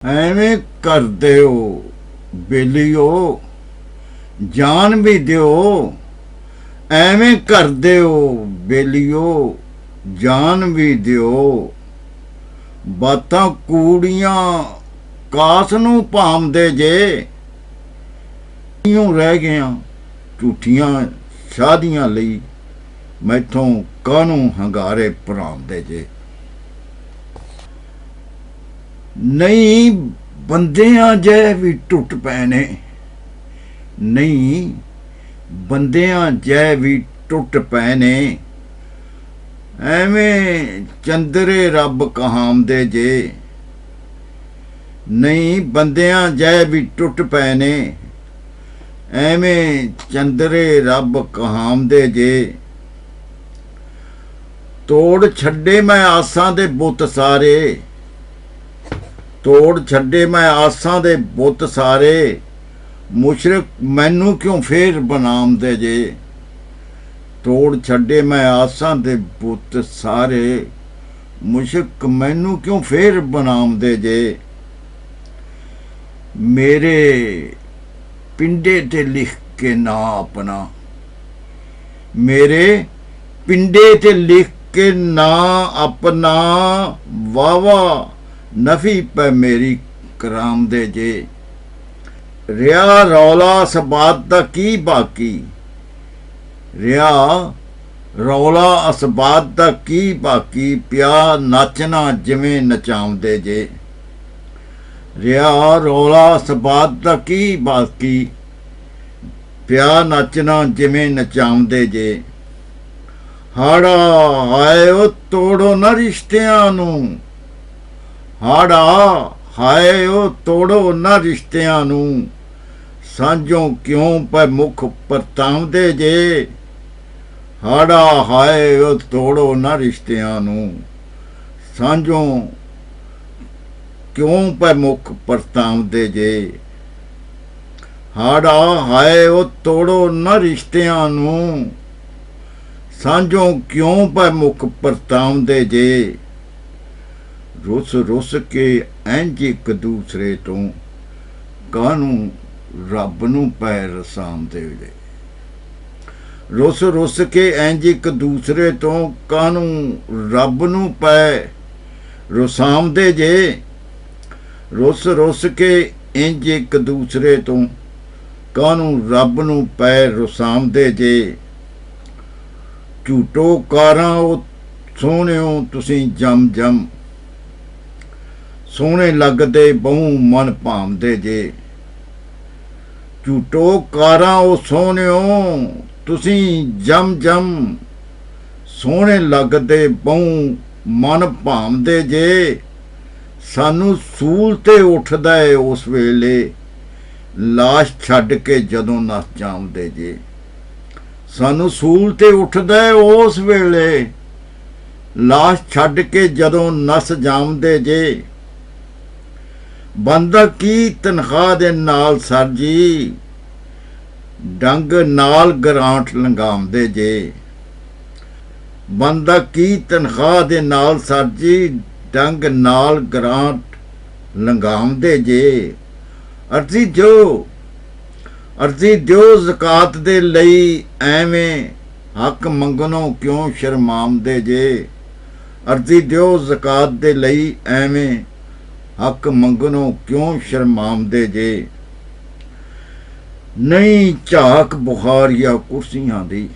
ਐਵੇਂ ਕਰਦੇ ਹੋ ਬੇਲੀਓ, ਜਾਨ ਵੀ ਦਿਓ। ਐਵੇਂ ਕਰਦੇ ਹੋ ਬੇਲੀਓ, ਜਾਨ ਵੀ ਦਿਓ। ਬਾਤਾਂ ਕੂੜੀਆਂ ਕਾਸ ਨੂੰ ਭਾਂਮਦੇ ਜੇ, ਇਉਂ ਰਹਿ ਗਿਆ ਝੂਠੀਆਂ ਸ਼ਾਦੀਆਂ ਲਈ ਮੈਥੋਂ ਕਾਹਨੂੰ ਹੰਗਾਰੇ ਭਰਾਉਂਦੇ ਜੇ। ਨਹੀਂ ਬੰਦਿਆਂ ਜੈ ਵੀ ਟੁੱਟ ਪਏ ਨੇ, ਨਹੀਂ ਬੰਦਿਆਂ ਜੈ ਵੀ ਟੁੱਟ ਪਏ ਨੇ। ਐਵੇਂ ਚੰਦਰੇ ਰੱਬ ਕਹਾਮਦੇ ਜੇ, ਨਹੀਂ ਬੰਦਿਆਂ ਜੈ ਵੀ ਟੁੱਟ ਪਏ ਨੇ। ਐਵੇਂ ਚੰਦਰੇ ਰੱਬ ਕਹਾਮਦੇ ਜੇ। ਤੋੜ ਛੱਡੇ ਮੈਂ ਆਸਾਂ ਦੇ ਬੁੱਤ ਸਾਰੇ, ਤੋੜ ਛੱਡੇ ਮੈਂ ਆਸਾਂ ਦੇ ਬੁੱਤ ਸਾਰੇ। ਮੁਸ਼ਰਿਕ ਮੈਨੂੰ ਕਿਉਂ ਫੇਰ ਬਣਾਉਂਦੇ ਜੇ। ਤੋੜ ਛੱਡੇ ਮੈਂ ਆਸਾਂ ਦੇ ਬੁੱਤ ਸਾਰੇ, ਮੁਸ਼ਰਿਕ ਮੈਨੂੰ ਕਿਉਂ ਫੇਰ ਬਣਾਉਂਦੇ ਜੇ। ਮੇਰੇ ਪਿੰਡੇ ਤੇ ਲਿਖ ਕੇ ਨਾ ਆਪਣਾ, ਮੇਰੇ ਪਿੰਡੇ ਤੇ ਲਿਖ ਕੇ ਨਾ ਆਪਣਾ। ਵਾਵਾ ਨਫੀ ਪੈ ਮੇਰੀ ਕਰਾਮਦੇ ਜੇ। ਰਿਹਾ ਰੌਲਾ ਸਬਾਤ ਦਾ ਕੀ ਬਾਕੀ, ਰਿਹਾ ਰੌਲਾ ਅਸਬਾਤ ਦਾ ਕੀ ਬਾਕੀ। ਪਿਆ ਨੱਚਣਾ ਜਿਵੇਂ ਨਚਾਉਂਦੇ ਜੇ, ਰਿਹਾ ਰੌਲਾ ਸਬਾਤ ਦਾ ਕੀ ਬਾਕੀ। ਪਿਆ ਨੱਚਣਾ ਜਿਵੇਂ ਨਚਾਉਂਦੇ ਜੇ। ਹਾੜਾ ਹਾਏ ਉਹ ਤੋੜੋ ਨਾ ਰਿਸ਼ਤਿਆਂ ਨੂੰ, ਹਾੜਾ ਹਾਏ ਉਹ ਤੋੜੋ ਨਾ ਰਿਸ਼ਤਿਆਂ ਨੂੰ। ਸਾਂਝੋਂ ਕਿਉਂ ਪੈ ਮੁਖ ਪਰਤਾਉਂਦੇ ਜੇ। ਹਾੜਾ ਹਾਏ ਉਹ ਤੋੜੋ ਨਾ ਰਿਸ਼ਤਿਆਂ ਨੂੰ। ਸਾਂਝੋਂ ਕਿਉਂ ਪੈ ਮੁਖ ਪਰਤਾਉਂਦੇ ਜੇ। ਹਾੜਾ ਹਾਏ ਉਹ ਤੋੜੋ ਨਾ ਰਿਸ਼ਤਿਆਂ ਨੂੰ। ਸਾਂਝੋਂ ਕਿਉਂ ਪੈ ਮੁਖ ਪਰਤਾਉਂਦੇ ਜੇ। ਰੁੱਸ ਰੁੱਸ ਕੇ ਇੰਝ ਇੱਕ ਦੂਸਰੇ ਤੋਂ ਕਾਹਨੂੰ ਰੱਬ ਨੂੰ ਪੈ ਰਸਾਉਂਦੇ ਜੇ। ਰੁੱਸ ਰੁੱਸ ਕੇ ਇੰਝ ਇੱਕ ਦੂਸਰੇ ਤੋਂ ਕਾਹਨੂੰ ਰੱਬ ਨੂੰ ਪੈ ਰਸਾਉਂਦੇ ਜੇ। ਰੁੱਸ ਰੁੱਸ ਕੇ ਇੰਝ ਇੱਕ ਦੂਸਰੇ ਤੋਂ ਕਾਹਨੂੰ ਰੱਬ ਨੂੰ ਪੈ ਰਸਾਉਂਦੇ ਜੇ। ਝੂਟੋ ਕਾਰਾਂ ਉਹ ਸੋਹਣਿਓ ਤੁਸੀਂ ਜਮ ਜਮ, ਸੋਹਣੇ ਲੱਗਦੇ ਬਹੁ ਮਨ ਭਾਂਮਦੇ ਜੇ। ਝੂਟੋ ਕਾਰਾਂ ਉਹ ਸੋਹਣਿਓ ਤੁਸੀਂ ਜਮ ਜਮ, ਸੋਹਣੇ ਲੱਗਦੇ ਬਹੁ ਮਨ ਭਾਂਮਦੇ ਜੇ। ਸਾਨੂੰ ਸੂਲ ਤੇ ਉੱਠਦਾ ਏ ਉਸ ਵੇਲੇ, ਲਾਸ਼ ਛੱਡ ਕੇ ਜਦੋਂ ਨੱਸ ਜਾਉਂਦੇ ਜੇ। ਸਾਨੂੰ ਸੂਲ ਤੇ ਉੱਠਦਾ ਏ ਉਸ ਵੇਲੇ, ਲਾਸ਼ ਛੱਡ ਕੇ ਜਦੋਂ ਨੱਸ ਜਾਉਂਦੇ ਜੇ। ਬੰਦਾ ਕੀ ਤਨਖਾਹ ਦੇ ਨਾਲ ਸਰ ਜੀ, ਡੰਗ ਨਾਲ ਗਰਾਂਟ ਲੰਘਾਉਂਦੇ ਜੇ। ਬੰਦਾ ਕੀ ਤਨਖਾਹ ਦੇ ਨਾਲ ਸਰ ਜੀ, ਡੰਗ ਨਾਲ ਗਰਾਂਟ ਲੰਘਾਉਂਦੇ ਜੇ। ਅਰਜ਼ੀ ਦਿਓ, ਅਰਜ਼ੀ ਦਿਓ ਜ਼ਕਾਤ ਦੇ ਲਈ, ਐਵੇਂ ਹੱਕ ਮੰਗਣੋਂ ਕਿਉਂ ਸ਼ਰਮਾਉਂਦੇ ਜੇ। ਅਰਜ਼ੀ ਦਿਓ ਜ਼ਕਾਤ ਦੇ ਲਈ, ਐਵੇਂ ਹੱਕ ਮੰਗਣੋਂ ਕਿਉਂ ਸ਼ਰਮਾਉਂਦੇ ਜੇ। ਨਹੀਂ ਝਾਕ ਬੁਖਾਰੀਆ ਕੁਰਸੀਆਂ ਦੀ,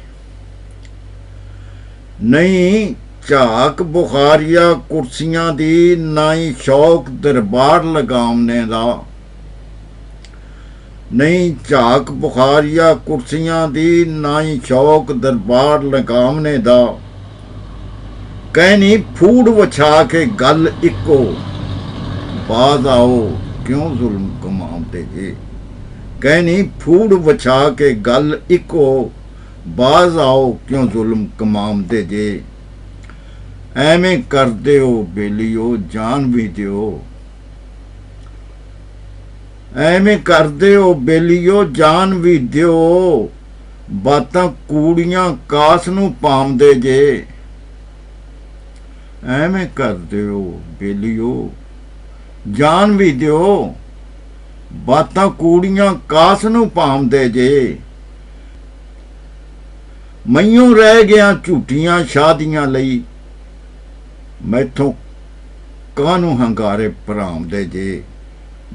ਨਹੀਂ ਝਾਕ ਬੁਖਾਰੀਆ ਕੁਰਸੀਆਂ ਦੀ। ਨਾ ਹੀ ਸ਼ੌਕ ਦਰਬਾਰ ਲਗਾਉਣੇ ਦਾ, ਨਹੀਂ ਝਾਕ ਬੁਖਾਰੀਆ ਕੁਰਸੀਆਂ ਦੀ। ਨਾ ਹੀ ਸ਼ੌਕ ਦਰਬਾਰ ਲਗਾਉਣੇ ਦਾ। ਕਹਿਨੀ ਫੂੜ ਵਛਾ ਕੇ ਗੱਲ ਇੱਕੋ, ਬਾਜ਼ ਆਓ ਕਿਉਂ ਜ਼ੁਲਮ ਕਮਾਉਂਦੇ ਜੇ। ਕਹਿਨੀ ਫੂੜ ਵਛਾ ਕੇ ਗੱਲ ਇੱਕੋ, ਬਾਜ਼ ਆਓ ਕਿਉਂ ਜ਼ੁਲਮ ਕਮਾਉਂਦੇ ਜੇ। ਐਵੇਂ ਕਰਦੇ ਹੋ ਬੇਲੀਓ, ਜਾਨ ਵੀ ਦਿਓ। ਐਵੇਂ ਕਰਦੇ ਹੋ ਬੇਲੀਓ, ਜਾਨ ਵੀ ਦਿਓ। ਬਾਤਾਂ ਕੂੜੀਆਂ ਕਾਸ ਨੂੰ ਭਾਂਮਦੇ ਜੇ। ਐਵੇਂ ਕਰਦੇ ਹੋ ਬੇਲੀਓ, ਜਾਨ ਵੀ ਦਿਓ, ਬਾਤਾਂ ਕੂੜੀਆਂ ਕਾਸ ਨੂੰ ਭਾਂਮਦੇ ਜੇ। ਮਈਓ ਰਹਿ ਗਿਆ ਝੂਠੀਆਂ ਸ਼ਾਦੀਆਂ ਲਈ, ਮੈਥੋਂ ਕਾਹਨੂੰ ਹੰਗਾਰੇ ਭਰਾਮਦੇ ਜੇ।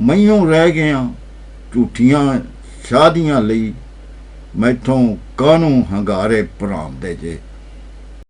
ਮਈਓ ਰਹਿ ਗਿਆ ਝੂਠੀਆਂ ਸ਼ਾਦੀਆਂ ਲਈ, ਮੈਥੋਂ ਕਾਹਨੂੰ ਹੰਗਾਰੇ ਭਰਾਮਦੇ ਜੇ।